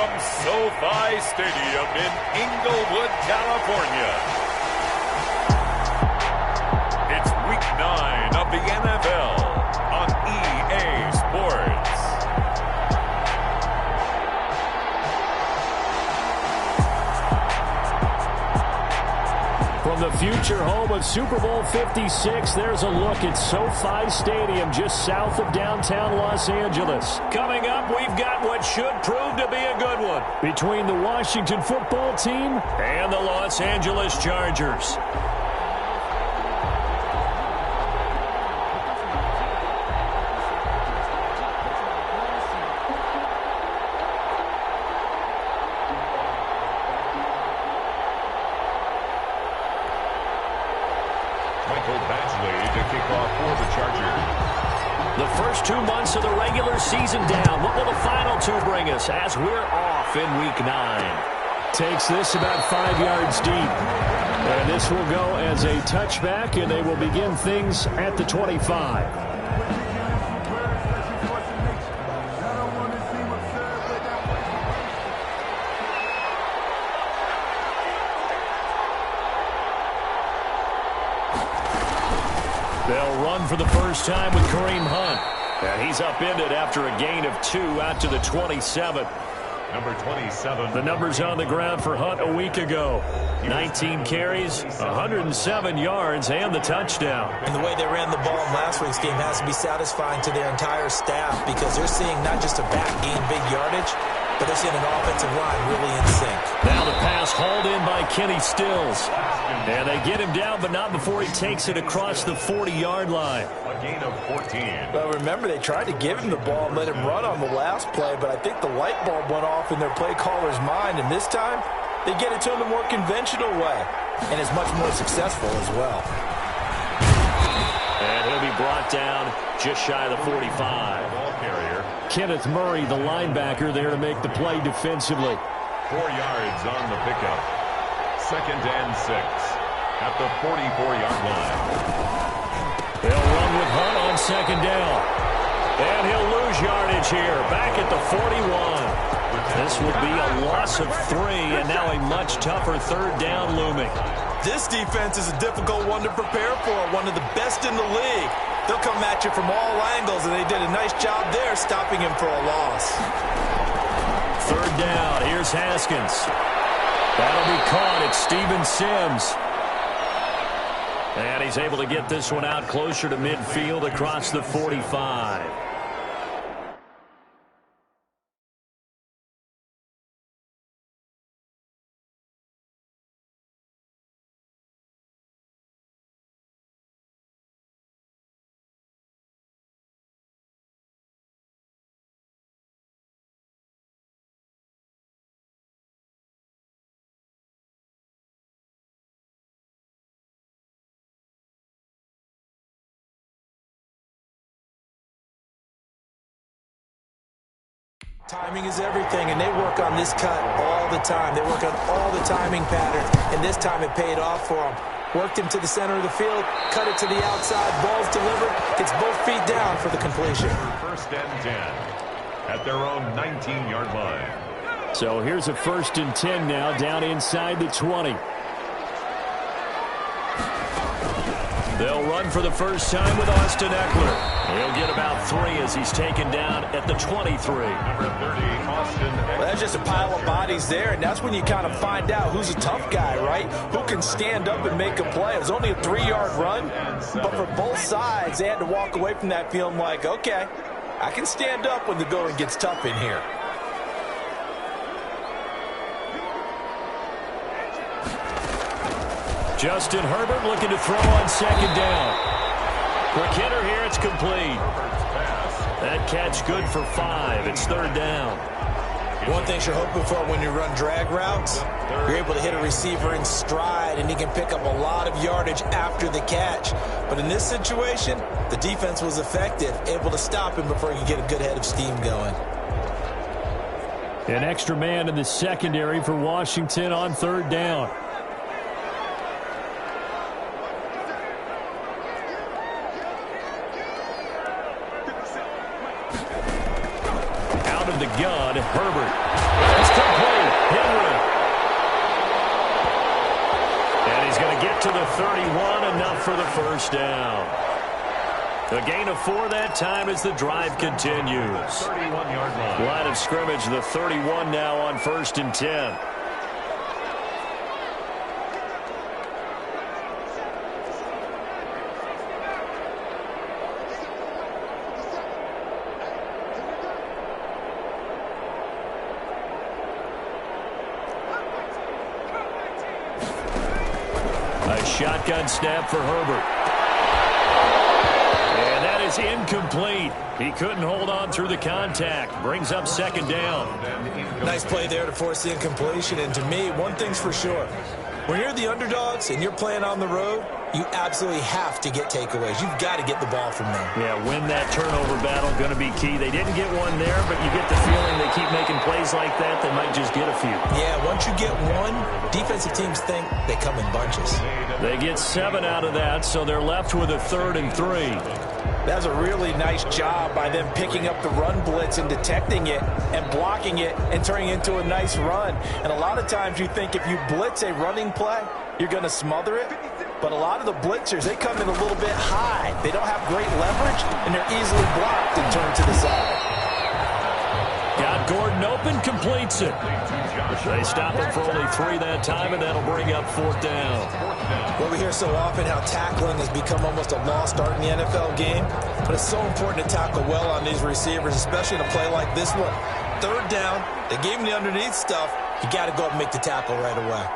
from SoFi Stadium in Inglewood, California. It's Week 9 of the NFL on EA Sports. From the future home of Super Bowl 56, there's a look at SoFi Stadium just south of downtown Los Angeles. Coming up, we've got what should prove to be a good one between the Washington football team and the Los Angeles Chargers. The first 2 months of the regular season down. What will the final two bring us as we're off in Week 9? Takes this about 5 yards deep. And this will go as a touchback, and they will begin things at the 25. They'll run for the first time with Kareem Hunt. And he's upended after a gain of 2 out to the 27. Number 27. The numbers on the ground for Hunt a week ago. 19 carries, 107 yards, and the touchdown. And the way they ran the ball in last week's game has to be satisfying to their entire staff because they're seeing not just a back gain big yardage, but they're seeing an offensive line really in sync. Now the pass hauled in by Kenny Stills. And they get him down, but not before he takes it across the 40-yard line. A gain of 14. Well, remember, they tried to give him the ball and let him run on the last play, but I think the light bulb went off in their play caller's mind, and this time they get it to him the more conventional way, and it's much more successful as well. And he'll be brought down just shy of the 45. Ball carrier. Kenneth Murray, the linebacker, there to make the play defensively. 4 yards on the pickup. 2nd and 6 at the 44-yard line. They'll run with Hunt on 2nd down. And he'll lose yardage here, back at the 41. This will be a loss of 3, and now a much tougher 3rd down looming. This defense is a difficult one to prepare for, one of the best in the league. They'll come at you from all angles, and they did a nice job there stopping him for a loss. 3rd down, here's Haskins. That'll be caught. It's Steven Sims. And he's able to get this one out closer to midfield across the 45. Timing is everything, and they work on this cut all the time. They work on all the timing patterns, and this time it paid off for them. Worked him to the center of the field, cut it to the outside, ball's delivered, gets both feet down for the completion. 1st and 10 at their own 19-yard line. So here's a 1st and 10 now, down inside the 20. They'll run for the first time with Austin Eckler. He'll get about 3 as he's taken down at the 23. Number 30, Austin Eckler. Well, that's just a pile of bodies there, and that's when you kind of find out who's a tough guy, right? Who can stand up and make a play. It was only a 3-yard run, but for both sides, they had to walk away from that feeling like, okay, I can stand up when the going gets tough in here. Justin Herbert looking to throw on 2nd down. Quick hitter here, it's complete. That catch good for 5. It's 3rd down. One thing you're hoping for when you run drag routes, you're able to hit a receiver in stride, and he can pick up a lot of yardage after the catch. But in this situation, the defense was effective, able to stop him before he could get a good head of steam going. An extra man in the secondary for Washington on 3rd down. Out of the gun, Herbert. It's to the 31, enough for the first down. A gain of 4 that time as the drive continues. 31-yard line. Line of scrimmage, the 31 now on 1st and 10. A shotgun snap for Herbert. And that is incomplete. He couldn't hold on through the contact. Brings up 2nd down. Nice play there to force the incompletion. And to me, one thing's for sure. When you're the underdogs and you're playing on the road, you absolutely have to get takeaways. You've got to get the ball from them. Yeah, win that turnover battle, going to be key. They didn't get one there, but you get the feeling they keep making plays like that, they might just get a few. Yeah, once you get one, defensive teams think they come in bunches. They get 7 out of that, so they're left with a 3rd and 3. That's a really nice job by them picking up the run blitz and detecting it and blocking it and turning it into a nice run. And a lot of times you think if you blitz a running play, you're going to smother it. But a lot of the blitzers, they come in a little bit high. They don't have great leverage, and they're easily blocked and turned to the side. Got Gordon open, completes it. They stop him for only 3 that time, and that'll bring up 4th down. Well, we hear so often how tackling has become almost a lost art in the NFL game, but it's so important to tackle well on these receivers, especially in a play like this one. 3rd down, they gave him the underneath stuff. You got to go up and make the tackle right away.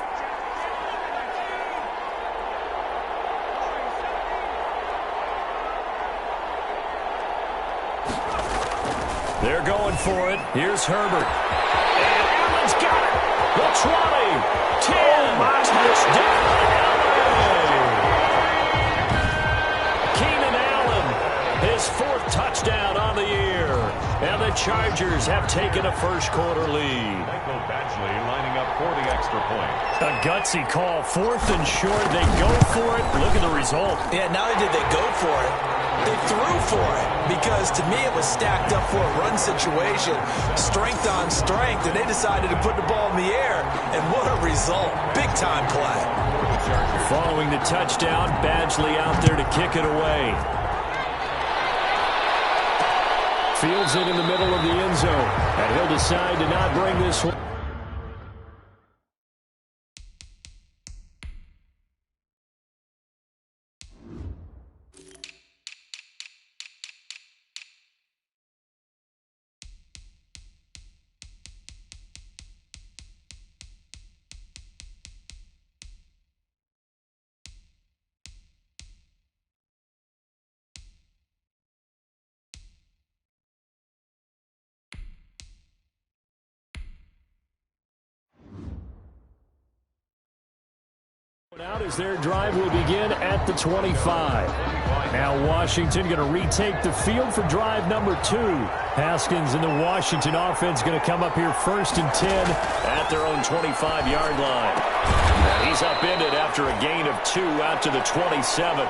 They're going for it. Here's Herbert. And Allen's got it. The 20, 10, touchdown, LA. Keenan Allen, his 4th touchdown on the year. And the Chargers have taken a first-quarter lead. Michael Badgley lining up for the extra point. A gutsy call. 4th and short. They go for it. Look at the result. Yeah, not only did they go for it, they threw for it, because to me it was stacked up for a run situation, strength on strength, and they decided to put the ball in the air, and what a result. Big-time play. Following the touchdown, Badgley out there to kick it away. Fields it in the middle of the end zone, and he'll decide to not bring this one. Out as their drive will begin at the 25. Now Washington going to retake the field for drive number 2. Haskins and the Washington offense going to come up here 1st and 10 at their own 25-yard line. And he's upended after a gain of 2 out to the 27.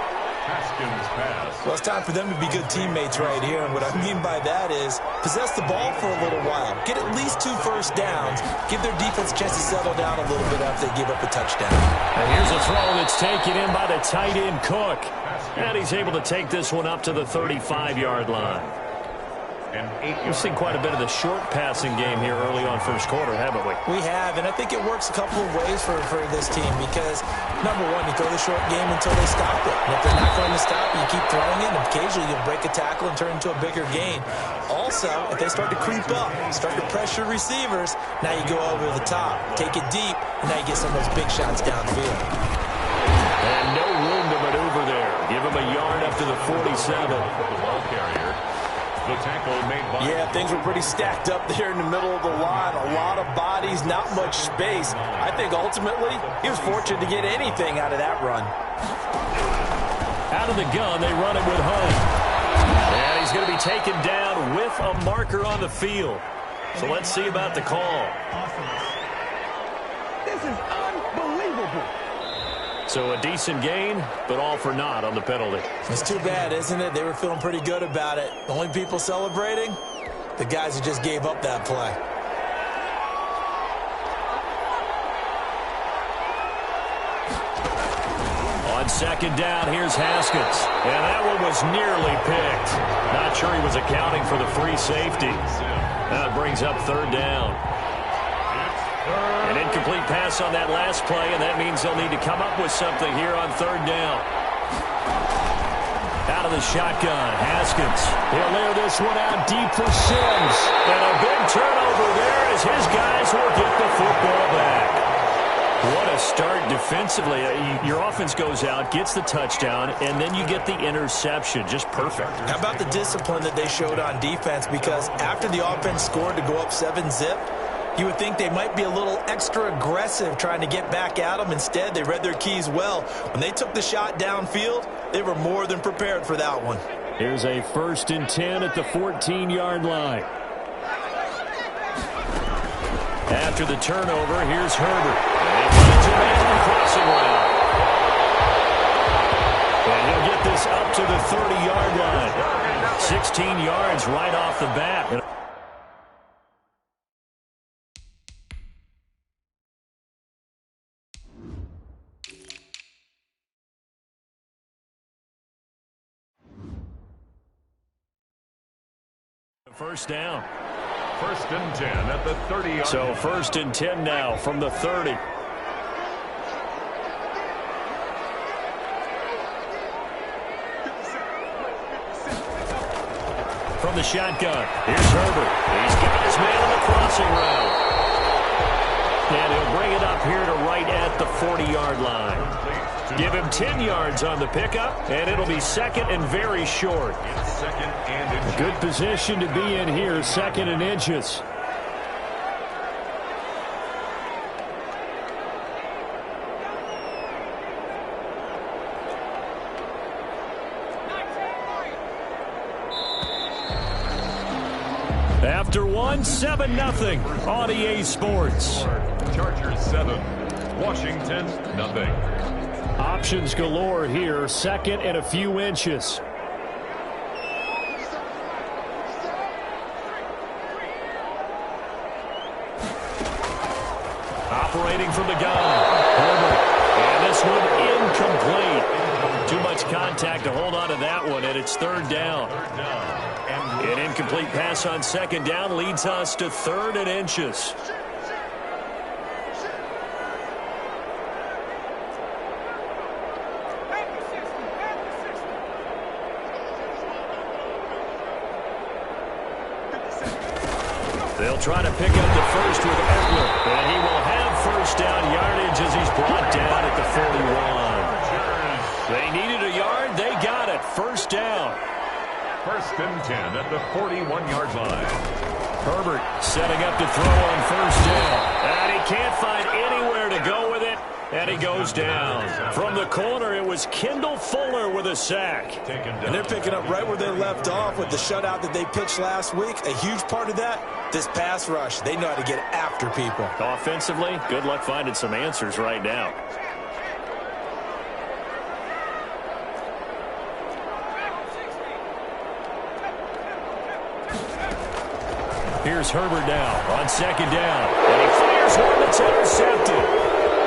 Haskins pass. Well, it's time for them to be good teammates right here, and what I mean by that is possess the ball for a little while. Get at least 2 first downs. Give their defense a chance to settle down a little bit after they give up a touchdown. And here's a throw that's taken in by the tight end Cook. And he's able to take this one up to the 35-yard line. We've seen quite a bit of the short passing game here early on 1st quarter, haven't we? We have, and I think it works a couple of ways for this team because, number one, you throw the short game until they stop it. And if they're not going to stop it, you keep throwing it, and occasionally you'll break a tackle and turn it into a bigger gain. Also, if they start to creep up, start to pressure receivers, now you go over the top, take it deep, and now you get some of those big shots downfield. And no room to maneuver there. Give him a yard up to the 47. The ball carrier. The tackle made by... Yeah, things were pretty stacked up there in the middle of the line. A lot of bodies, not much space. I think ultimately he was fortunate to get anything out of that run. Out of the gun, they run it with Hunt. And he's going to be taken down with a marker on the field. So let's see about the call. This is unbelievable. So a decent gain, but all for naught on the penalty. It's too bad, isn't it? They were feeling pretty good about it. The only people celebrating, the guys who just gave up that play. On second down, here's Haskins. And that one was nearly picked. Not sure he was accounting for the free safety. That brings up third down. An incomplete pass on that last play, and that means they'll need to come up with something here on third down. Out of the shotgun, Haskins. He'll layer this one out deep for Sims. And a big turnover there as his guys will get the football back. What a start defensively. Your offense goes out, gets the touchdown, and then you get the interception. Just perfect. How about the discipline that they showed on defense? Because after the offense scored to go up 7-zip, you would think they might be a little extra aggressive trying to get back at them. Instead, they read their keys well. When they took the shot downfield, they were more than prepared for that one. Here's a 1st and 10 at the 14-yard line. After the turnover, here's Herbert. And he finds a man on the crossing route. And he'll get this up to the 30-yard line. 16 yards right off the bat. First down. 1st and 10 at the 30-yard So line. 1st and 10 now from the 30. From the shotgun, here's Herbert. He's got his man on the crossing route. And he'll bring it up here to right at the 40-yard line. Give him 10 yards on the pickup, and it'll be second and very short. Second and inches. Good position to be in here, 2nd and inches. After one, 7-0 on EA Sports. Chargers 7, Washington nothing. Options galore here, 2nd and a few inches. Operating from the gun. Herbert. And this one incomplete. Too much contact to hold on to that one, and it's 3rd down. An incomplete pass on 2nd down leads us to 3rd and inches. They'll try to pick up the first with Eckler, and he will have 1st down yardage as he's brought down at the 41. They needed a yard. They got it. 1st down. 1st and 10 at the 41-yard line. Herbert setting up to throw on 1st down. And he can't find anywhere to go with it. And he goes down. From the corner, it was Kendall Fuller with a sack. And they're picking up right where they left off with the shutout that they pitched last week. A huge part of that, this pass rush. They know how to get after people. Offensively, good luck finding some answers right now. Here's Herbert now on 2nd down. And he fires one that's intercepted.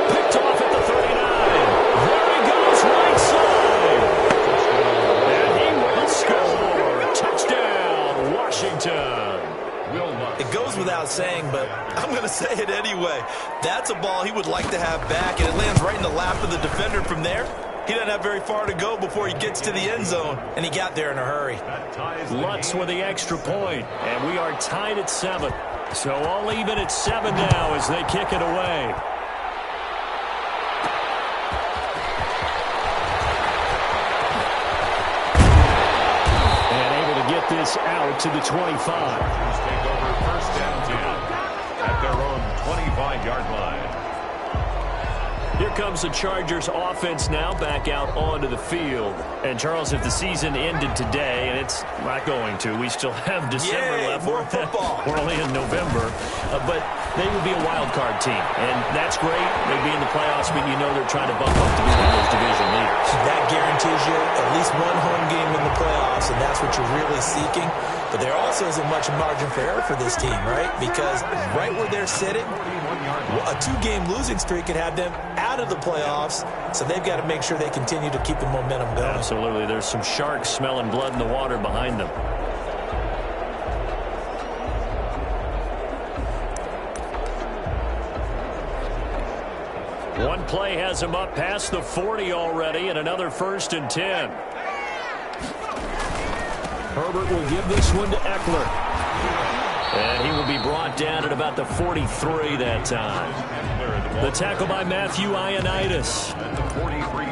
Picked off at the 39. There he goes, right side. And he will score. Touchdown, Washington. It goes without saying, but I'm going to say it anyway. That's a ball he would like to have back, and it lands right in the lap of the defender from there. He doesn't have very far to go before he gets to the end zone, and he got there in a hurry. Lutz with the extra point, and we are tied at 7. So all even at 7 now as they kick it away. And able to get this out to the 25. Take over 1st and 10 at their own 25-yard line. Here comes the Chargers offense now back out onto the field. And, Charles, if the season ended today, and it's not going to, we still have December left. More football. We're only in November. But they would be a wild card team. And that's great. They'd be in the playoffs, but you know they're trying to bump up to be one of those division leaders. That guarantees you at least one home game in the playoffs, and that's what you're really seeking. But there also isn't much margin for error for this team, right? Because right where they're sitting, a 2-game losing streak could have them out of the playoffs, so they've got to make sure they continue to keep the momentum going. Absolutely. There's some sharks smelling blood in the water behind them. One play has him up past the 40 already, and another 1st and 10. Herbert will give this one to Eckler. And he will be brought down at about the 43 that time. The tackle by Matthew Ioannidis.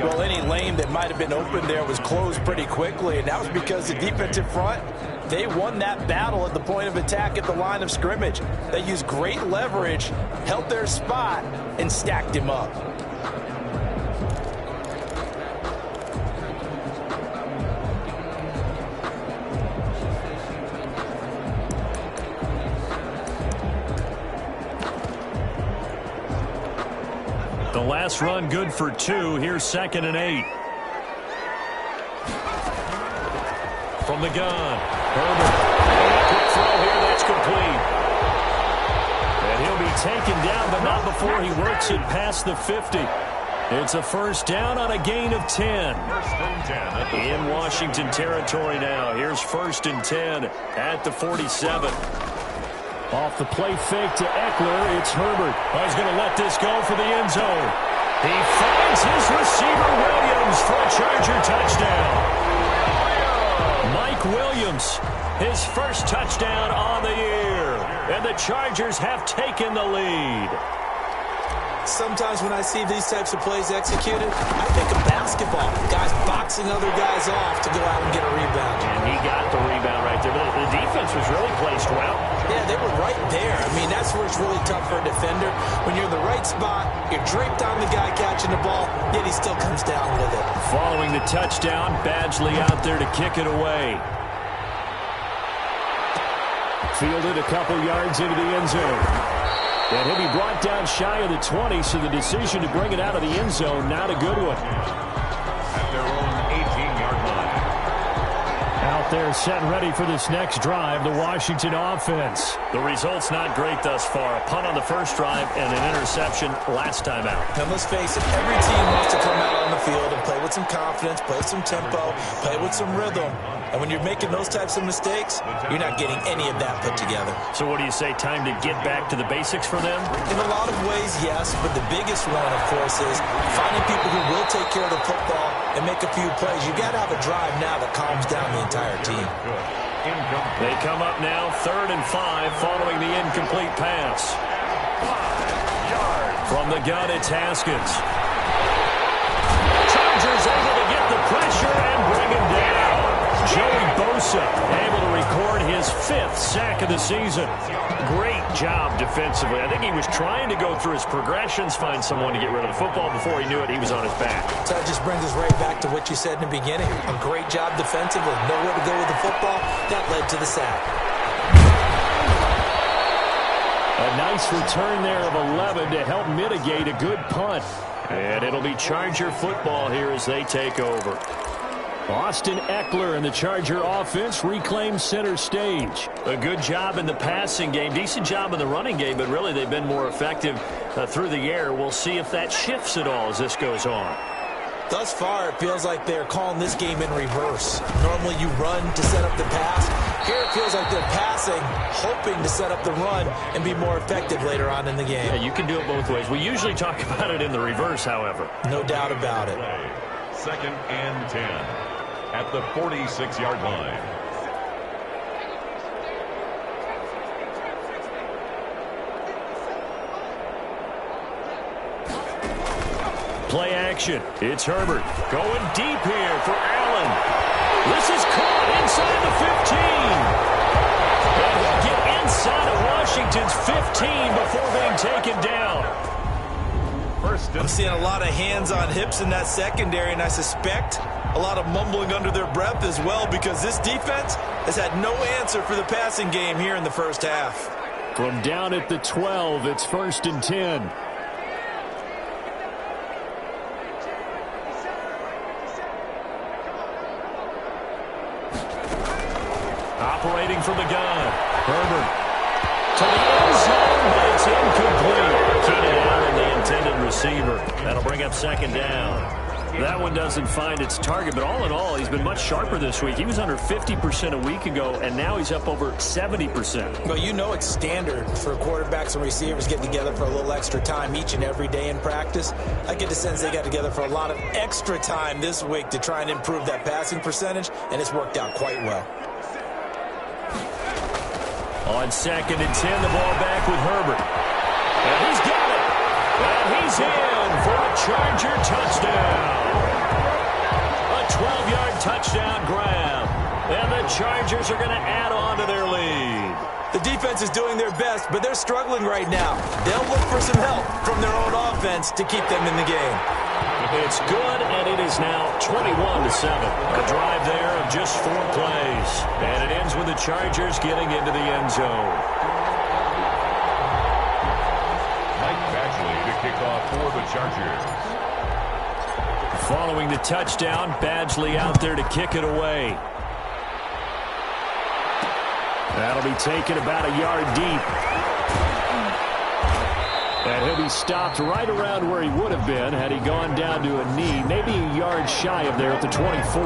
Well, any lane that might have been open there was closed pretty quickly, and that was because the defensive front, they won that battle at the point of attack at the line of scrimmage. They used great leverage, held their spot, and stacked him up. The last run good for 2. Here's 2nd and 8. From the gun, Herbert. Quick throw here, that's complete. And he'll be taken down, but not before he works it past the 50. It's a 1st down on a gain of 10. In Washington territory now. Here's 1st and 10 at the 47. Off the play fake to Eckler, it's Herbert. He's going to let this go for the end zone. He finds his receiver Williams for a Charger touchdown. Mike Williams, his first touchdown on the year. And the Chargers have taken the lead. Sometimes when I see these types of plays executed, I think of basketball. Guys boxing other guys off to go out and get a rebound. And he got the rebound right there. But the defense was really placed well. Yeah, they were right there. I mean, that's where it's really tough for a defender. When you're in the right spot, you're draped on the guy catching the ball, yet he still comes down with it. Following the touchdown, Badgley out there to kick it away. Fielded a couple yards into the end zone. And he'll be brought down shy of the 20, so the decision to bring it out of the end zone, not a good one. At their own 18-yard line. Out there set and ready for this next drive, the Washington offense. The result's not great thus far. A punt on the first drive and an interception last time out. And let's face it, every team wants to come out on the field and play with some confidence, play some tempo, play with some rhythm. And when you're making those types of mistakes, you're not getting any of that put together. So what do you say, time to get back to the basics for them? In a lot of ways, yes, but the biggest one, of course, is finding people who will take care of the football and make a few plays. You got to have a drive now that calms down the entire team. They come up now 3rd and 5 following the incomplete pass. 5 yards. From the gun, it's Haskins. Chargers able to get the pressure and bring him down. Joey Bosa able to record his 5th sack of the season. Great job defensively. I think he was trying to go through his progressions, find someone to get rid of the football. Before he knew it, he was on his back. So that just brings us right back to what you said in the beginning. A great job defensively. Nowhere to go with the football. That led to the sack. A nice return there of 11 to help mitigate a good punt. And it'll be Charger football here as they take over. Austin Eckler and the Charger offense reclaim center stage. A good job in the passing game, decent job in the running game, but really they've been more effective through the air. We'll see if that shifts at all as this goes on. Thus far, it feels like they're calling this game in reverse. Normally you run to set up the pass. Here it feels like they're passing, hoping to set up the run and be more effective later on in the game. Yeah, you can do it both ways. We usually talk about it in the reverse, however. No doubt about it. 2nd and 10 at the 46-yard line. Play action. It's Herbert going deep here for Allen. This is caught inside the 15. And he'll get inside of Washington's 15 before being taken down. I'm seeing a lot of hands on hips in that secondary, and I suspect a lot of mumbling under their breath as well, because this defense has had no answer for the passing game here in the first half. From down at the 12, it's 1st and 10. Operating from the gun. Herbert to the end zone, but it's incomplete. Keenan Allen, the intended receiver. That'll bring up 2nd down. That one doesn't find its target, but all in all, he's been much sharper this week. He was under 50% a week ago, and now he's up over 70%. Well, you know it's standard for quarterbacks and receivers getting together for a little extra time each and every day in practice. I get the sense they got together for a lot of extra time this week to try and improve that passing percentage, and it's worked out quite well. On 2nd and 10, the ball back with Herbert. And he's got it. And he's in for a Charger touchdown. A 12-yard touchdown grab. And the Chargers are going to add on to their lead. The defense is doing their best, but they're struggling right now. They'll look for some help from their own offense to keep them in the game. It's good, and it is now 21-7. A drive there of just 4 plays. And it ends with the Chargers getting into the end zone. Mike Badgley to kick off for the Chargers. Following the touchdown, Badgley out there to kick it away. That'll be taken about a yard deep. And he'll be stopped right around where he would have been had he gone down to a knee, maybe a yard shy of there at the 24.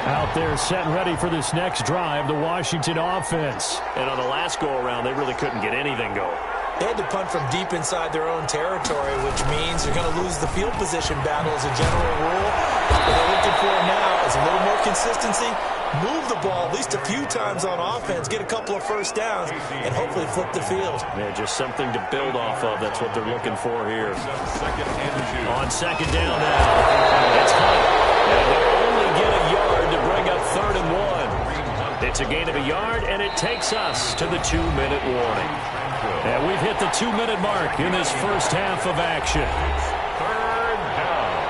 Out there set and ready for this next drive, the Washington offense. And on the last go-around, they really couldn't get anything going. They had to punt from deep inside their own territory, which means you're going to lose the field position battle as a general rule. What they're looking for now is a little more consistency, move the ball at least a few times on offense, get a couple of first downs, and hopefully flip the field. Yeah, just something to build off of. That's what they're looking for here. On 2nd down now, it's Hunt. And they'll only get a yard to bring up 3rd and 1. It's a gain of a yard, and it takes us to the 2-minute warning. And we've hit the 2-minute mark in this first half of action.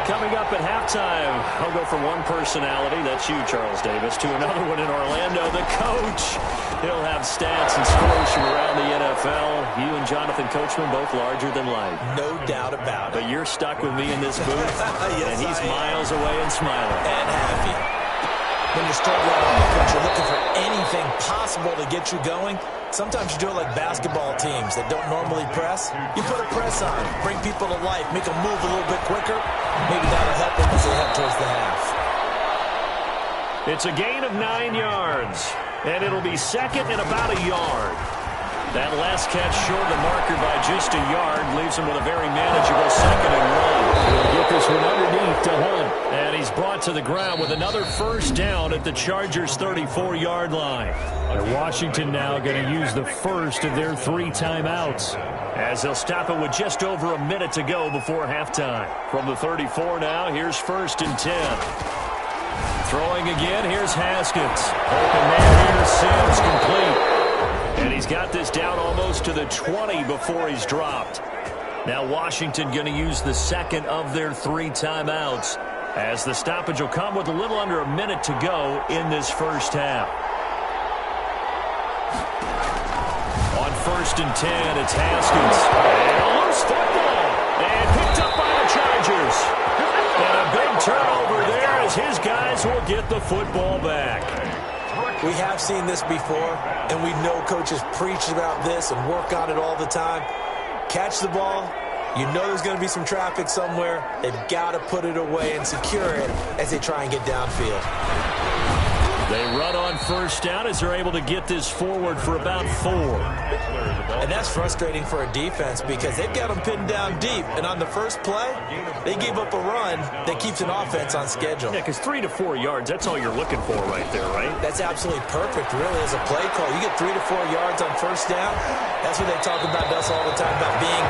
Coming up at halftime, I'll go from one personality, that's you, Charles Davis, to another one in Orlando, the coach. He'll have stats and scores from around the NFL. You and Jonathan Coachman both larger than life. No doubt about it. But you're stuck with me in this booth, yes, and he's miles away and smiling. And happy. When you're struggling on offense, you're looking for anything possible to get you going. Sometimes you do it like basketball teams that don't normally press. You put a press on, bring people to life, make them move a little bit quicker. Maybe that'll help them as they head towards the half. It's a gain of 9 yards, and it'll be 2nd and about a yard. That last catch short the marker by just a yard leaves him with a very manageable 2nd and 1. He'll get this one underneath to Hunt, and he's brought to the ground with another first down at the Chargers' 34-yard line. And Washington now going to use the first of their 3 timeouts, as they'll stop it with just over a minute to go before halftime. From the 34 now, here's 1st and 10. Throwing again, here's Haskins. Open man here, Sims complete. And he's got this down almost to the 20 before he's dropped. Now Washington going to use the 2nd of their 3 timeouts, as the stoppage will come with a little under a minute to go in this first half. On 1st and 10, it's Haskins. And a loose football. And picked up by the Chargers. And a big turnover there as his guys will get the football back. We have seen this before, and we know coaches preach about this and work on it all the time. Catch the ball. You know there's going to be some traffic somewhere. They've got to put it away and secure it as they try and get downfield. They run on first down as they're able to get this forward for about 4. And that's frustrating for a defense because they've got them pinned down deep. And on the first play, they gave up a run that keeps an offense on schedule. Yeah, because 3 to 4 yards, that's all you're looking for right there, right? That's absolutely perfect, really, as a play call. You get 3 to 4 yards on first down. That's what they talk about to us all the time, about being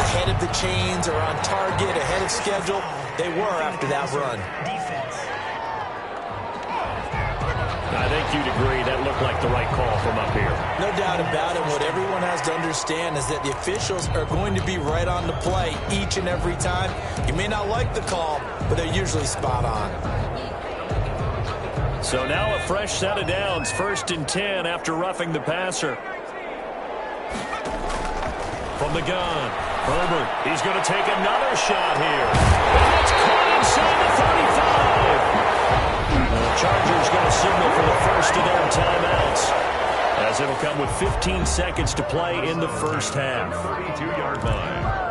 ahead of the chains or on target, ahead of schedule. They were after that run. I think you'd agree that looked like the right call from up here. No doubt about it. What everyone has to understand is that the officials are going to be right on the play each and every time. You may not like the call, but they're usually spot on. So now a fresh set of downs, 1st and 10 after roughing the passer. From the gun, Herbert, he's going to take another shot here. And it's caught inside the 35. And the Chargers going to signal for the first of their timeouts, as it'll come with 15 seconds to play in the first half. 32-yard line.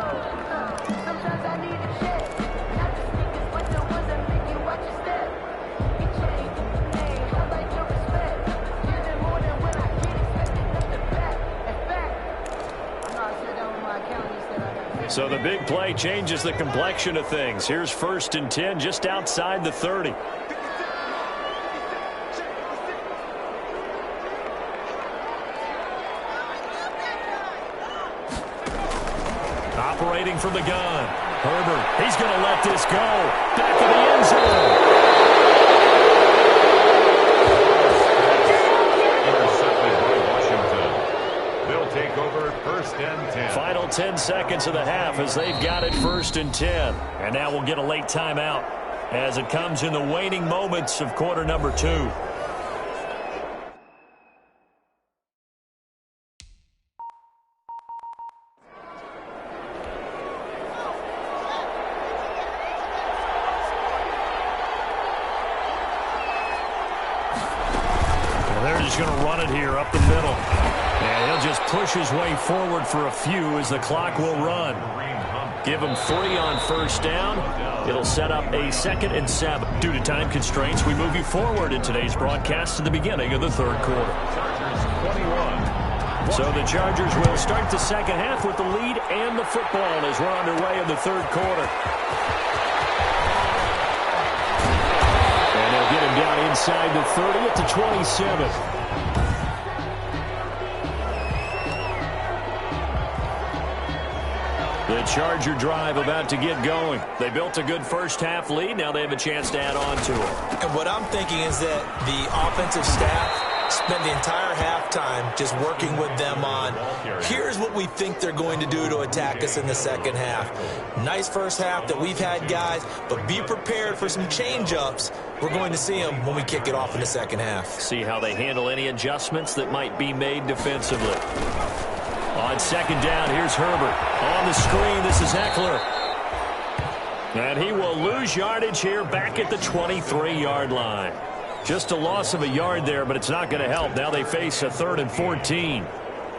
So the big play changes the complexion of things. Here's 1st and 10 just outside the 30. Operating from the gun. Herbert, he's going to let this go. Back of the end zone. Intercepted by Washington. They'll take over 1st and 10. Final 10 seconds of the half as they've got it 1st and 10. And now we'll get a late timeout as it comes in the waning moments of quarter number 2. They're just going to run it here up the middle. And he'll just push his way forward for a few as the clock will run. Give him 3 on 1st down. It'll set up a 2nd and 7. Due to time constraints, we move you forward in today's broadcast to the beginning of the 3rd quarter. So the Chargers will start the second half with the lead and the football as we're underway in the 3rd quarter. And they'll get him down inside the 30 at the 27. The Charger drive about to get going. They built a good first half lead. Now they have a chance to add on to it. And what I'm thinking is that the offensive staff spend the entire halftime just working with them on, here's what we think they're going to do to attack us in the second half. Nice first half that we've had, guys, but be prepared for some change-ups. We're going to see them when we kick it off in the second half. See how they handle any adjustments that might be made defensively. On 2nd down, here's Herbert. On the screen, this is Eckler. And he will lose yardage here back at the 23-yard line. Just a loss of a yard there, but it's not going to help. Now they face a 3rd and 14.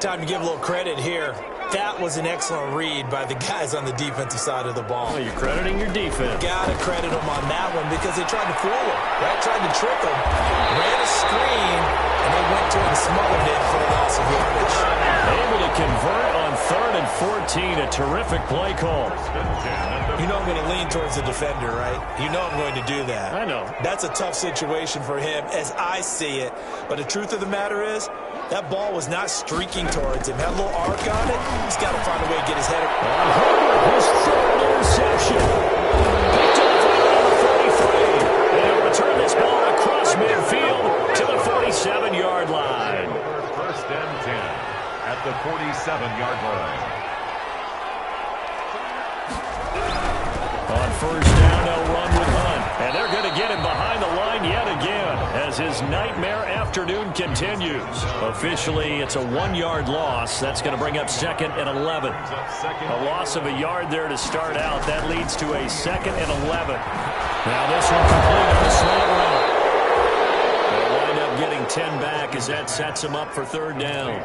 Time to give a little credit here. That was an excellent read by the guys on the defensive side of the ball. Well, you're crediting your defense. Got to credit them on that one because they tried to fool him, right? Tried to trick him. Ran a screen, and they went to it and smothered it for a loss of yardage. Able to convert on 3rd and 14. A terrific play call. You know I'm going to lean towards the defender, right? You know I'm going to do that. I know. That's a tough situation for him as I see it. But the truth of the matter is, that ball was not streaking towards him. Had a little arc on it. He's got to find a way to get his head. His 3rd interception. Picked off around the 43. And he'll return this ball across midfield to the 47-yard line. 1st and 10 at the 47-yard line. On 1st down, they'll run with Hunt. And they're going to get him behind the line yet again as his nightmare afternoon continues. Officially, it's a 1-yard loss. That's going to bring up 2nd and 11. A loss of a yard there to start out. That leads to a 2nd and 11. Now this one complete on the slant route. They'll wind up getting 10 back as that sets him up for 3rd down.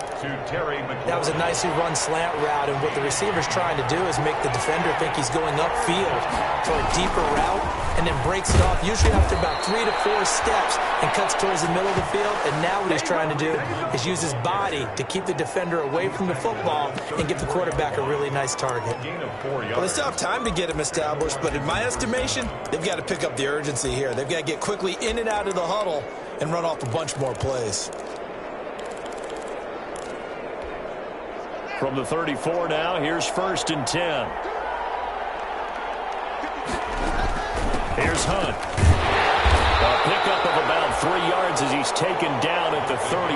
That was a nicely run slant route, and what the receiver's trying to do is make the defender think he's going upfield for a deeper route, and then breaks it off, usually after about 3 to 4 steps, and cuts towards the middle of the field. And now what he's trying to do is use his body to keep the defender away from the football and give the quarterback a really nice target. Well, they still have time to get him established, but in my estimation, they've got to pick up the urgency here. They've got to get quickly in and out of the huddle and run off a bunch more plays. From the 34 now, here's 1st and 10. Here's Hunt. A pickup of about 3 yards as he's taken down at the 31.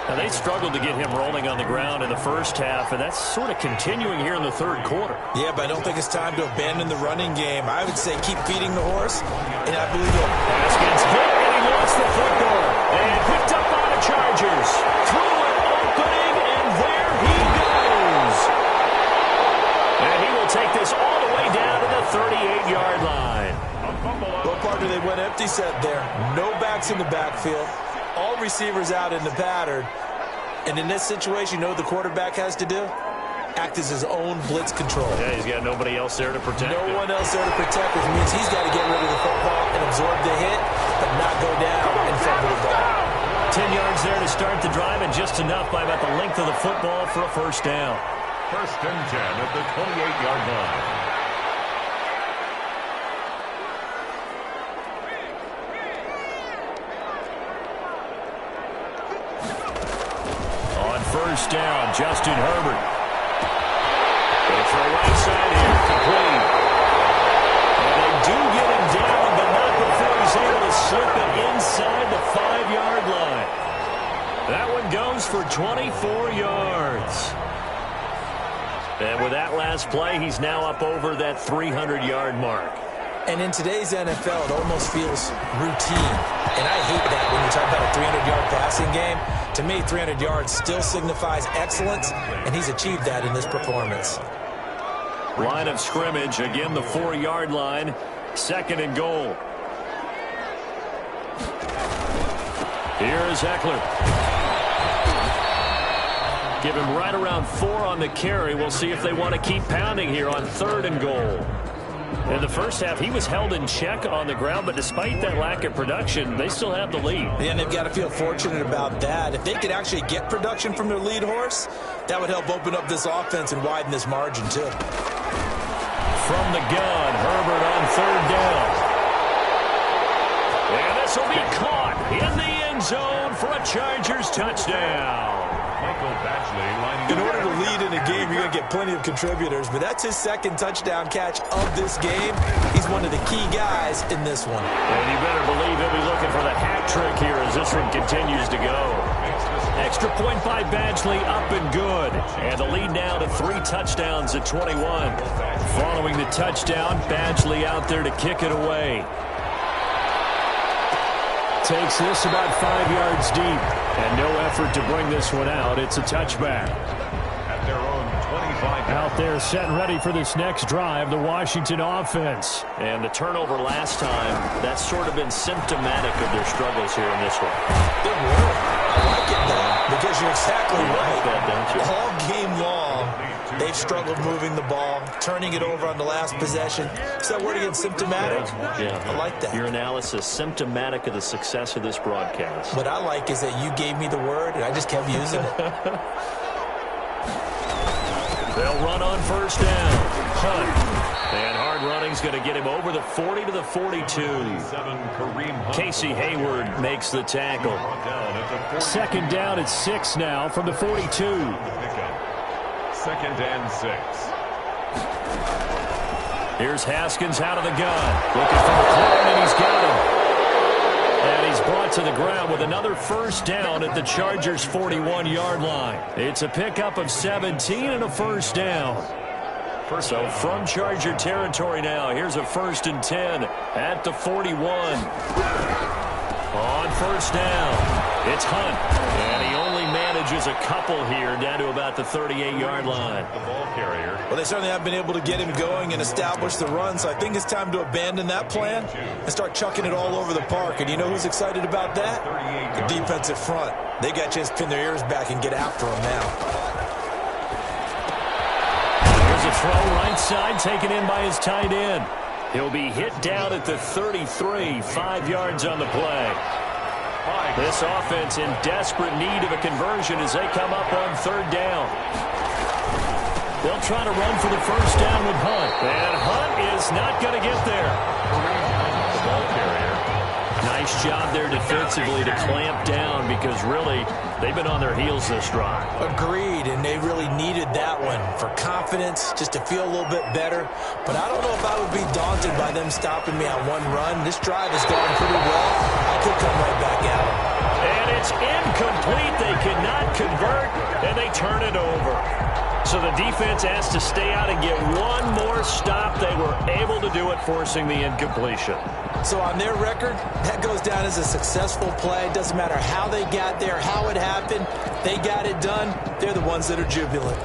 Now, they struggled to get him rolling on the ground in the first half, and that's sort of continuing here in the third quarter. Yeah, but I don't think it's time to abandon the running game. I would say keep feeding the horse, and I believe he'll... Haskins hit, and he lost the football. And picked up by the Chargers. Through an opening, and there he goes. And he will take this all the way down to the 38-yard line. Well, partner, they went empty set there. No backs in the backfield. All receivers out in the pattern. And in this situation, you know what the quarterback has to do? Act as his own blitz control. Yeah, he's got nobody else there to protect him. No one else there to protect, which means he's got to get rid of the football and absorb the hit, but not go down and fumble the ball. 10 yards there to start the drive, and just enough by about the length of the football for a first down. First and 10 at the 28-yard line. First down, Justin Herbert. Going for a right side here, complete. And they do get him down, but not before he's able to slip it inside the 5-yard line. That one goes for 24 yards. And with that last play, he's now up over that 300-yard mark. And in today's NFL, it almost feels routine. And I hate that when you talk about a 300-yard passing game. To me, 300 yards still signifies excellence, and he's achieved that in this performance. Line of scrimmage, again the 4-yard line, second and goal. Here's Eckler. Give him right around 4 on the carry. We'll see if they want to keep pounding here on third and goal. In the first half, he was held in check on the ground, but despite that lack of production, they still have the lead. And they've got to feel fortunate about that. If they could actually get production from their lead horse, that would help open up this offense and widen this margin, too. From the gun, Herbert on third down. And this will be caught in the end zone for a Chargers touchdown. In order to lead in a game, you're going to get plenty of contributors, but that's his second touchdown catch of this game. He's one of the key guys in this one. And you better believe he'll be looking for the hat trick here as this one continues to go. Extra point by Badgley, up and good. And the lead now to 3 touchdowns at 21. Following the touchdown, Badgley out there to kick it away. Takes this about 5 yards deep. And no effort to bring this one out. It's a touchback. At their own 25. Out there set and ready for this next drive, the Washington offense. And the turnover last time, that's sort of been symptomatic of their struggles here in this one. It will. I like it, though, because you're exactly right. That, don't you? All game long, they've struggled moving the ball, turning it over on the last possession. Is that word again, symptomatic? Yeah. I like that. Your analysis, symptomatic of the success of this broadcast. What I like is that you gave me the word, and I just kept using it. They'll run on first down. Hunt. And hard running's going to get him over the 40 to the 42. Casey Hayward makes the tackle. Second down at 6 now from the 42. Second and 6. Here's Haskins out of the gun. Looking for McLaurin, and he's got him. And he's brought to the ground with another first down at the Chargers' 41-yard line. It's a pickup of 17 and a first down. So from Charger territory now, here's a 1st and 10 at the 41. On first down, it's Hunt. And he only manages a couple here down to about the 38-yard line. The ball carrier. Well, they certainly have been able to get him going and establish the run, so I think it's time to abandon that plan and start chucking it all over the park. And you know who's excited about that? The defensive front. They got a chance to pin their ears back and get after him now. Here's a throw right side taken in by his tight end. He'll be hit down at the 33, 5 yards on the play. This offense in desperate need of a conversion as they come up on third down. They'll try to run for the first down with Hunt. And Hunt is not going to get there. The ball carrier. Nice job there defensively to clamp down because really they've been on their heels this drive. Agreed, and they really needed that one for confidence, just to feel a little bit better. But I don't know if I would be daunted by them stopping me on one run. This drive has gone pretty well. I could come right back at them. And It's incomplete. They cannot convert, and they turn it over. So the defense asked to stay out and get one more stop. They were able to do it, forcing the incompletion. So on their record, that goes down as a successful play. Doesn't matter how they got there, how it happened. They got it done. They're the ones that are jubilant.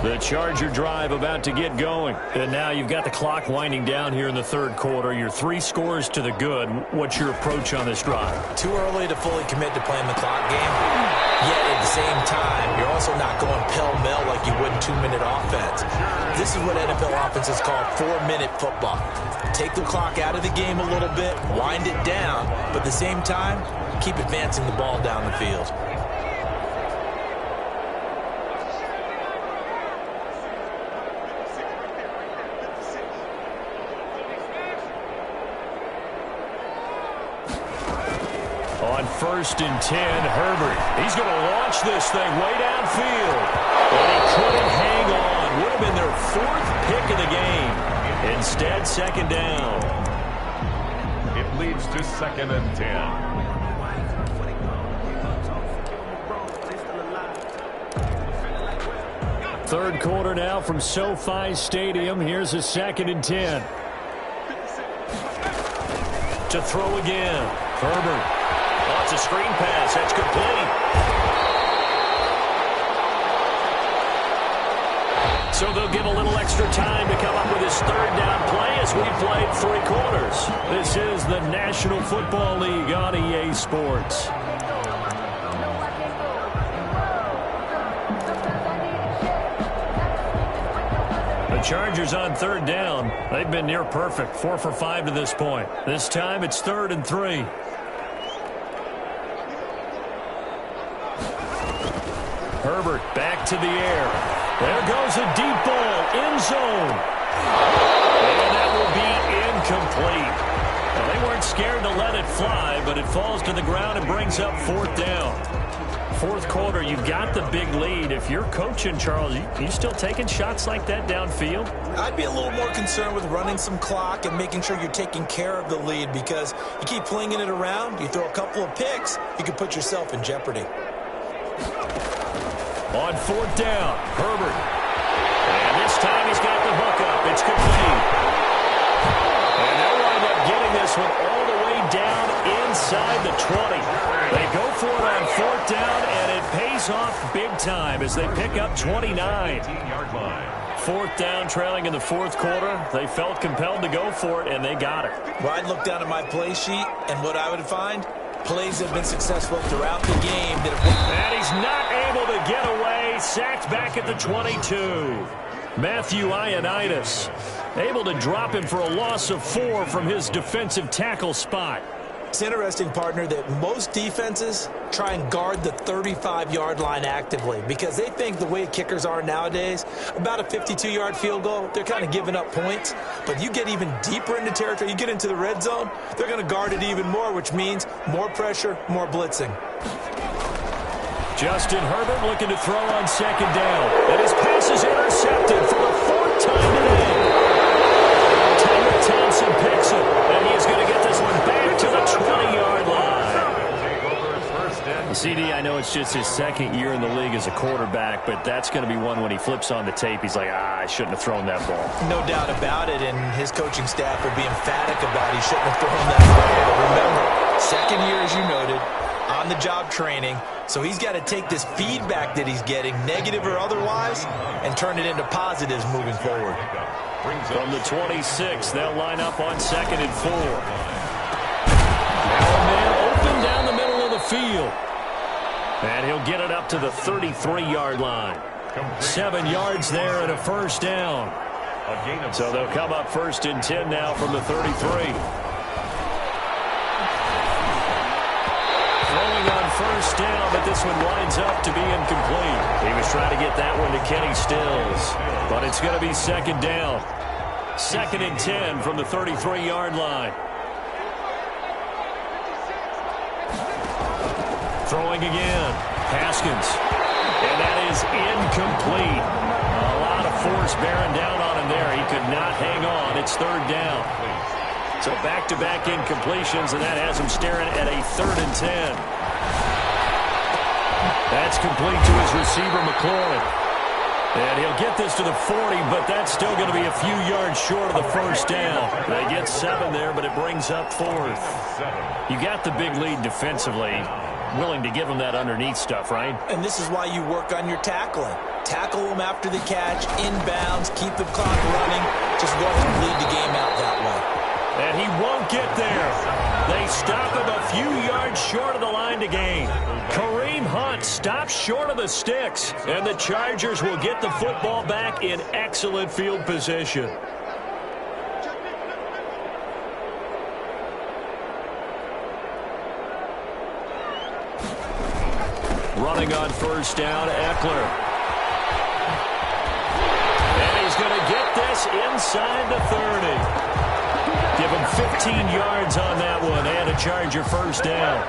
The Charger drive about to get going. And now you've got the clock winding down here in the third quarter. Your 3 scores to the good. What's your approach on this drive? Too early to fully commit to playing the clock game. Yet at the same time, you're also not going pell-mell like you would in 2-minute offense. This is what NFL offenses call 4-minute football. Take the clock out of the game a little bit, wind it down, but at the same time, keep advancing the ball down the field. On 1st and 10, Herbert. He's going to launch this thing way downfield. And he couldn't hang on. Would have been their 4th pick of the game. Instead, 2nd down. It leads to 2nd and 10. Third quarter now from SoFi Stadium. Here's a 2nd and 10. To throw again. Herbert. Oh, it's a screen pass. That's complete. So they'll get a little extra time to come up with his 3rd down play as we played 3 quarters. This is the National Football League on EA Sports. The Chargers on 3rd down. They've been near perfect. 4 for 5 to this point. This time it's 3rd and 3. Herbert back to the air. There goes a deep ball, end zone. And that will be incomplete. Well, they weren't scared to let it fly, but it falls to the ground and brings up 4th down. 4th quarter, you've got the big lead. If you're coaching, Charles, you still taking shots like that downfield? I'd be a little more concerned with running some clock and making sure you're taking care of the lead, because you keep flinging it around, you throw a couple of picks, you could put yourself in jeopardy. On 4th down, Herbert. And this time he's got the hook up. It's complete. And they'll wind up getting this one all the way down inside the 20. They go for it on 4th down, and it pays off big time as they pick up 29. 4th down, trailing in the 4th quarter. They felt compelled to go for it, and they got it. Well, I'd look down at my play sheet, and what I would find, plays have been successful throughout the game. And he's not able to get away. Sacked back at the 22. Matthew Ioannidis able to drop him for a loss of 4 from his defensive tackle spot. It's interesting, partner, that most defenses try and guard the 35-yard line actively because they think the way kickers are nowadays, about a 52-yard field goal, they're kind of giving up points. But you get even deeper into territory, you get into the red zone, they're going to guard it even more, which means more pressure, more blitzing. Justin Herbert looking to throw on 2nd down. And his pass is intercepted for the 4th time today. Tyler Thompson picks it, and he is going to get this one back to the 20-yard line. CD, I know it's just his 2nd year in the league as a quarterback, but that's going to be one when he flips on the tape, he's like, I shouldn't have thrown that ball. No doubt about it, and his coaching staff will be emphatic about he shouldn't have thrown that ball. But remember, 2nd year, as you noted, on-the-job training, so he's got to take this feedback that he's getting, negative or otherwise, and turn it into positives moving forward. From the 26, they'll line up on 2nd and 4. Now a man open down the middle of the field. And he'll get it up to the 33-yard line. 7 yards there and a 1st down. So they'll come up 1st and 10 now from the 33. Throwing on 1st down, but this one winds up to be incomplete. He was trying to get that one to Kenny Stills, but it's going to be 2nd down. 2nd and 10 from the 33-yard line. Throwing again. Haskins. And that is incomplete. A lot of force bearing down on him there. He could not hang on. It's 3rd down. So back-to-back incompletions, and that has him staring at a 3rd and 10. That's complete to his receiver, McLaurin. And he'll get this to the 40, but that's still going to be a few yards short of the first down. They get 7 there, but it brings up 4th. You got the big lead defensively. Willing to give them that underneath stuff, right? And this is why you work on your tackling. Tackle them after the catch, inbounds, keep the clock running. Just go ahead and lead the game out that way. And he won't get there. They stop him a few yards short of the line to gain. Kareem Hunt stops short of the sticks. And the Chargers will get the football back in excellent field position. Running on first down, Eckler. And he's going to get this inside the 30. Give him 15 yards on that one and a Charger first down.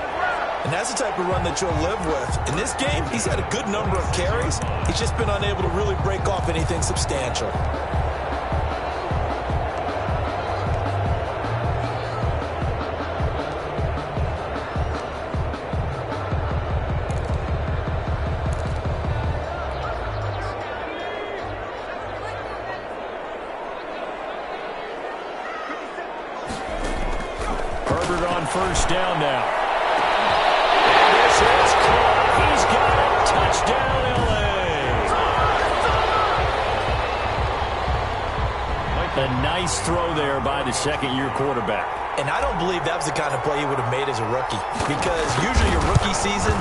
And that's the type of run that you'll live with. In this game, he's had a good number of carries. He's just been unable to really break off anything substantial. First down now. And this is caught. He's got it. Touchdown, L.A. A nice throw there by the second-year quarterback. And I don't believe that was the kind of play he would have made as a rookie. Because usually your rookie season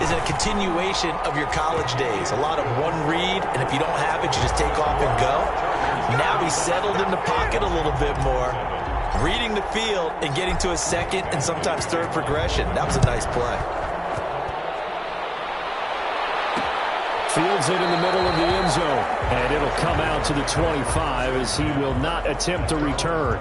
is a continuation of your college days. A lot of one read, and if you don't have it, you just take off and go. Now he's settled in the pocket a little bit more. Reading the field and getting to a second and sometimes third progression. That was a nice play. Fields it in the middle of the end zone. And it'll come out to the 25 as he will not attempt to return.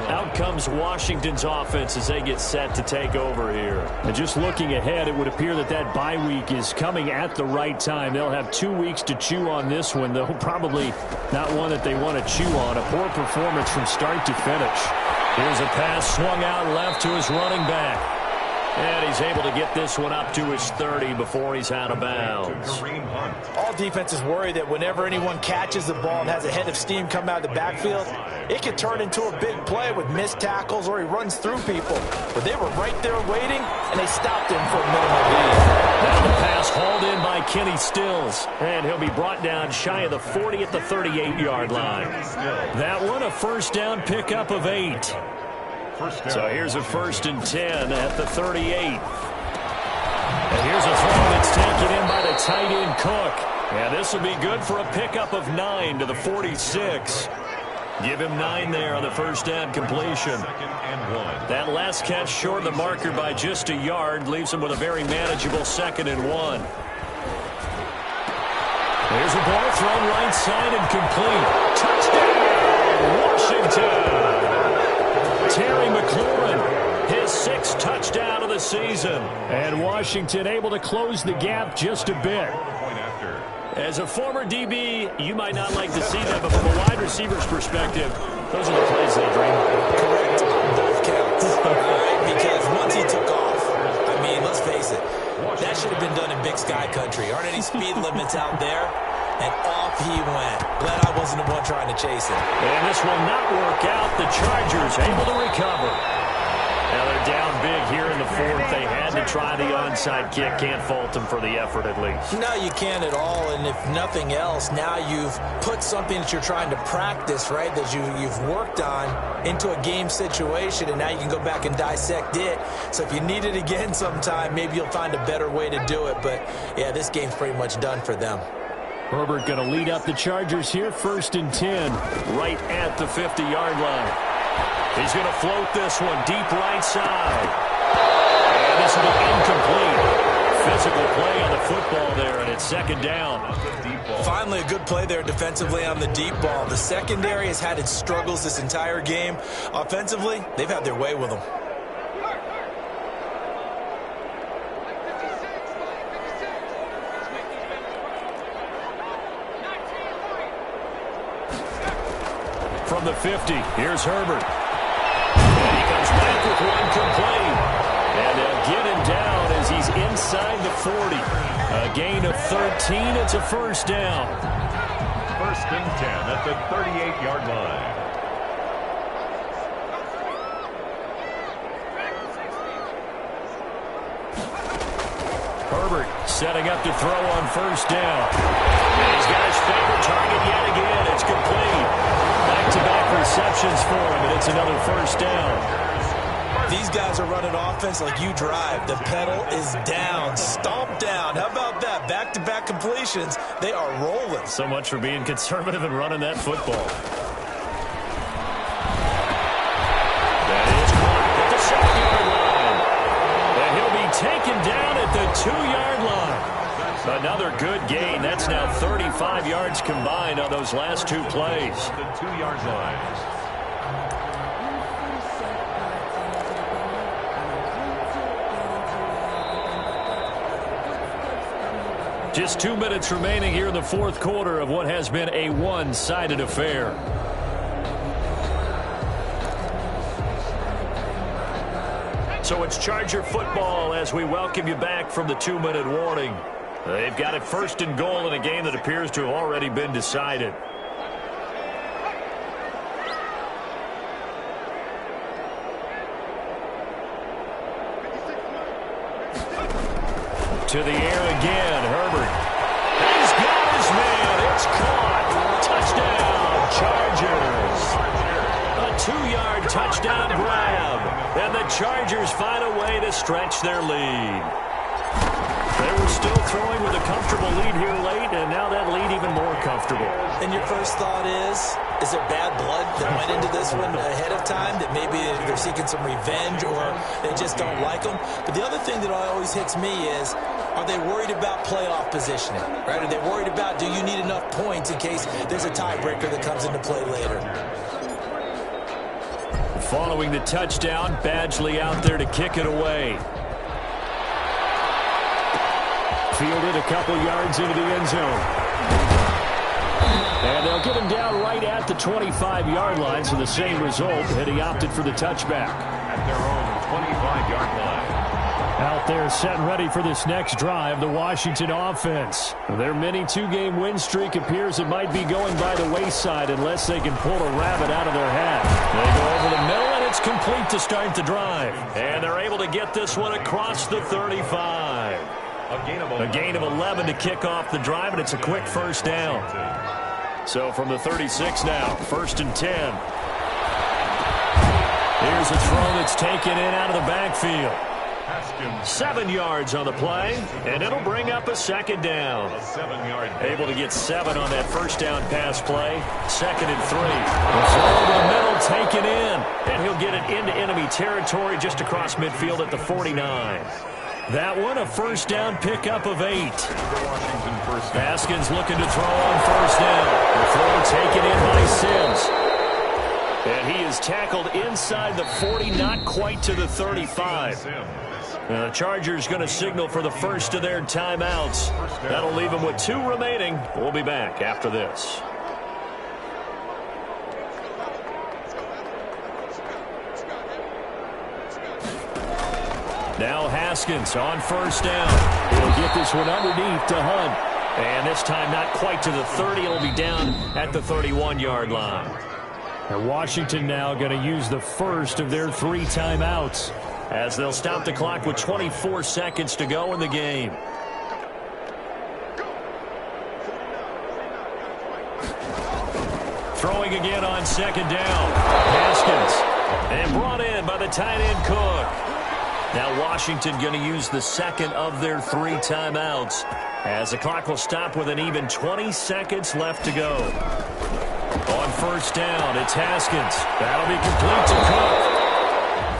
Out comes Washington's offense as they get set to take over here. And just looking ahead, it would appear that that bye week is coming at the right time. They'll have 2 weeks to chew on this one, though probably not one that they want to chew on. A poor performance from start to finish. Here's a pass swung out left to his running back. And he's able to get this one up to his 30 before he's out of bounds. All defenses worry that whenever anyone catches the ball and has a head of steam come out of the backfield, it could turn into a big play with missed tackles or he runs through people. But they were right there waiting, and they stopped him for a minimal lead. Now the pass hauled in by Kenny Stills. And he'll be brought down shy of the 40 at the 38-yard line. That one a first down pickup of 8. So here's a 1st and 10 at the 38. And here's a throw that's taken in by the tight end Cook. And this will be good for a pickup of 9 to the 46. Give him 9 there on the first down completion. That last catch short of the marker by just a yard leaves him with a very manageable 2nd and 1. There's a ball thrown right side and complete. Touchdown, Washington! Terry McLaurin, his 6th touchdown of the season. And Washington able to close the gap just a bit. As a former DB, you might not like to see that, but from a wide receiver's perspective, those are the plays they dream of. Correct. Both counts. All right, because once he took off, I mean, let's face it, that should have been done in Big Sky country. Aren't any speed limits out there? And off he went. Glad I wasn't the one trying to chase him. And this will not work out. The Chargers able to recover. Now they're down big here in the 4th. They had to try the onside kick. Can't fault them for the effort at least. No, you can't at all. And if nothing else, now you've put something that you're trying to practice, right, that you've worked on into a game situation, and now you can go back and dissect it. So if you need it again sometime, maybe you'll find a better way to do it. But, yeah, this game's pretty much done for them. Herbert going to lead up the Chargers here, 1st and 10, right at the 50-yard line. He's going to float this one deep right side. And this will be incomplete. Physical play on the football there, and it's 2nd down. Finally, a good play there defensively on the deep ball. The secondary has had its struggles this entire game. Offensively, they've had their way with them. From the 50, here's Herbert. with one complete. And they'll get him down as he's inside the 40. A gain of 13. It's a first down. First and 10 at the 38-yard line. Herbert setting up to throw on first down. And he's got his favorite target yet again. It's complete. Back-to-back receptions for him, and it's another first down. These guys are running offense like you drive. The pedal is down, stomped down. How about that? Back-to-back completions. They are rolling. So much for being conservative and running that football. That is caught at the 7-yard line. And he'll be taken down at the 2-yard line. Another good gain. That's now 35 yards combined on those last two plays. The 2-yard line. Just 2 minutes remaining here in the fourth quarter of what has been a one-sided affair. So it's Charger football as we welcome you back from the 2-minute warning. They've got it first and goal in a game that appears to have already been decided. To the air again, Herbert. He's got his man. It's caught. Touchdown, Chargers. A 2-yard touchdown grab. And the Chargers find a way to stretch their lead. They were still throwing with a comfortable lead here late, and now that lead even more comfortable. And your first thought is there bad blood that went into this one ahead of time, that maybe they're seeking some revenge or they just don't like them? But the other thing that always hits me is, are they worried about playoff positioning? Right? Are they worried about, do you need enough points in case there's a tiebreaker that comes into play later? Following the touchdown, Badgley out there to kick it away. Fielded a couple yards into the end zone. And they'll get him down right at the 25-yard line, so the same result, and he opted for the touchback. At their own 25-yard line. Out there set and ready for this next drive, the Washington offense. Their mini two-game win streak appears it might be going by the wayside unless they can pull a rabbit out of their hat. They go over the middle, and it's complete to start the drive. And they're able to get this one across the 35. A gain of 11 to kick off the drive, and it's a quick first down. So from the 36 now, first and 10. Here's a throw that's taken in out of the backfield. 7 yards on the play, and it'll bring up a second down. Able to get 7 on that first down pass play. Second and 3. The throw to the middle taken in, and he'll get it into enemy territory just across midfield at the 49. That one, a first down pickup of 8. Haskins looking to throw on first down. The throw taken in by Sims. And he is tackled inside the 40, not quite to the 35. Now the Chargers going to signal for the first of their timeouts. That'll leave them with 2 remaining. We'll be back after this. Now Haskins on first down. He'll get this one underneath to Hunt. And this time not quite to the 30. It'll be down at the 31-yard line. And Washington now going to use the first of their 3 timeouts as they'll stop the clock with 24 seconds to go in the game. Throwing again on second down. Haskins. And brought in by the tight end Cook. Now Washington going to use the second of their 3 timeouts as the clock will stop with an even 20 seconds left to go. On first down, it's Haskins. That'll be complete to Cook.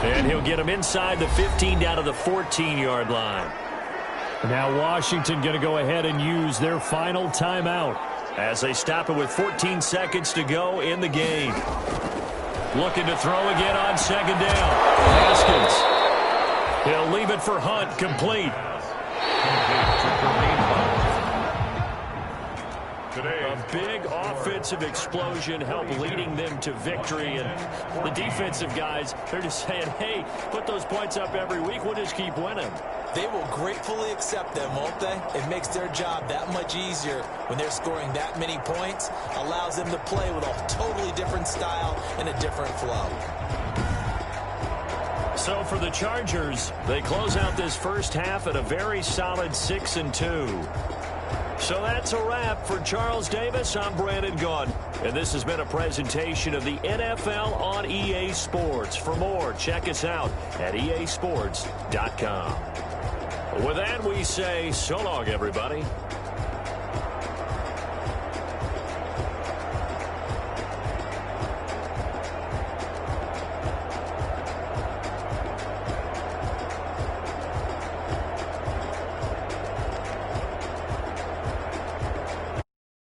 And he'll get him inside the 15 down to the 14-yard line. Now Washington going to go ahead and use their final timeout as they stop it with 14 seconds to go in the game. Looking to throw again on second down. Haskins. He'll leave it for Hunt, complete. A big offensive offensive explosion help leading them to victory. And the defensive guys, they're just saying, hey, put those points up every week. We'll just keep winning. They will gratefully accept them, won't they? It makes their job that much easier when they're scoring that many points. Allows them to play with a totally different style and a different flow. So for the Chargers, they close out this first half at a very solid 6-2. So that's a wrap. For Charles Davis, I'm Brandon Gaudin. And this has been a presentation of the NFL on EA Sports. For more, check us out at easports.com. With that, we say so long, everybody.